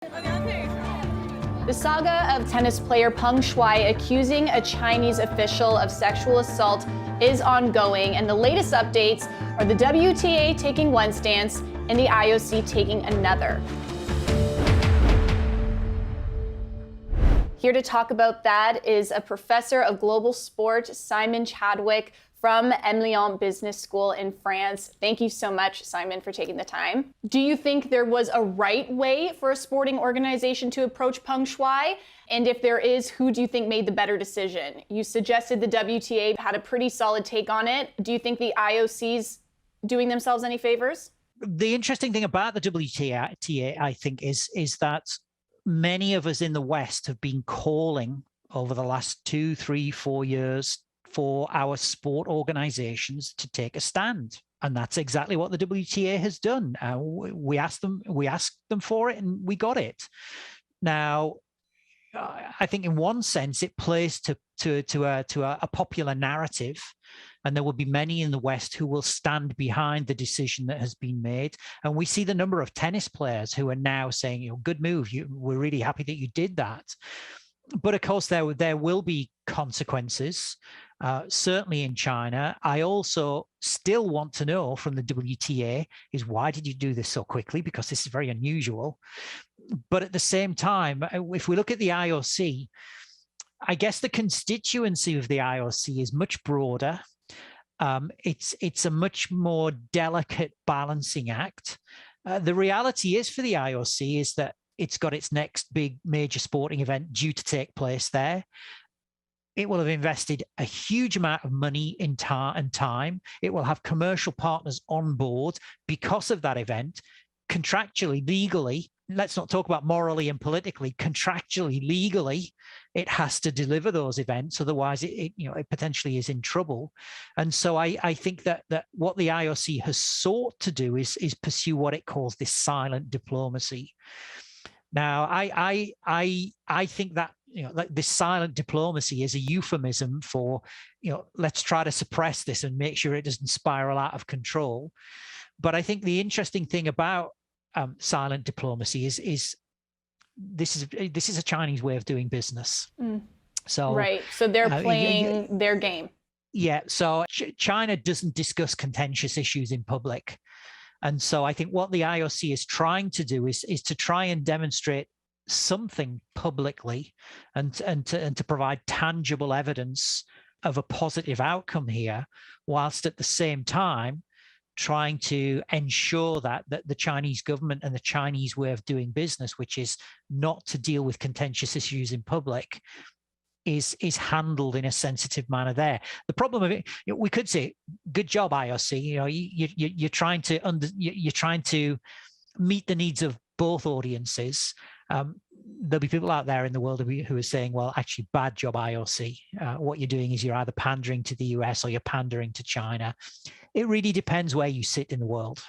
The saga of tennis player Peng Shuai accusing a Chinese official of sexual assault is ongoing, and the latest updates are the WTA taking one stance and the IOC taking another. Here to talk about that is a professor of global sport, Simon Chadwick, from Emlyon Business School in France. Thank you so much, Simon, for taking the time. Do you think there was a right way for a sporting organization to approach Peng Shuai? And if there is, who do you think made the better decision? You suggested the WTA had a pretty solid take on it. Do you think the IOC's doing themselves any favors? The interesting thing about the WTA, I think, is that many of us in the West have been calling over the last 2, 3, 4 years for our sport organizations to take a stand. And that's exactly what the WTA has done. We asked them for it, and we got it. Now, I think in one sense it plays to a popular narrative, and there will be many in the West who will stand behind the decision that has been made. And we see the number of tennis players who are now saying, good move. We're really happy that you did that. But of course, there will be consequences, certainly in China. I also still want to know from the WTA is, why did you do this so quickly? Because this is very unusual. But at the same time, if we look at the IOC, I guess the constituency of the IOC is much broader. It's a much more delicate balancing act. The reality is for the IOC is that it's got its next big major sporting event due to take place there. It will have invested a huge amount of money in time. It will have commercial partners on board because of that event. Contractually, legally, let's not talk about morally and politically, contractually, legally, it has to deliver those events. Otherwise, it potentially is in trouble. And so I think that what the IOC has sought to do is pursue what it calls this silent diplomacy. Now, I think that like this silent diplomacy is a euphemism for let's try to suppress this and make sure it doesn't spiral out of control. But I think the interesting thing about silent diplomacy is this is a Chinese way of doing business. So right, so they're playing their game. Yeah, so China doesn't discuss contentious issues in public. And so I think what the IOC is trying to do is to try and demonstrate something publicly and to provide tangible evidence of a positive outcome here, whilst at the same time trying to ensure that the Chinese government and the Chinese way of doing business, which is not to deal with contentious issues in public, is handled in a sensitive manner there. The problem of it, we could say, good job, IOC. You're trying to meet the needs of both audiences. There'll be people out there in the world who are saying, well, actually, bad job, IOC. What you're doing is you're either pandering to the US or you're pandering to China. It really depends where you sit in the world.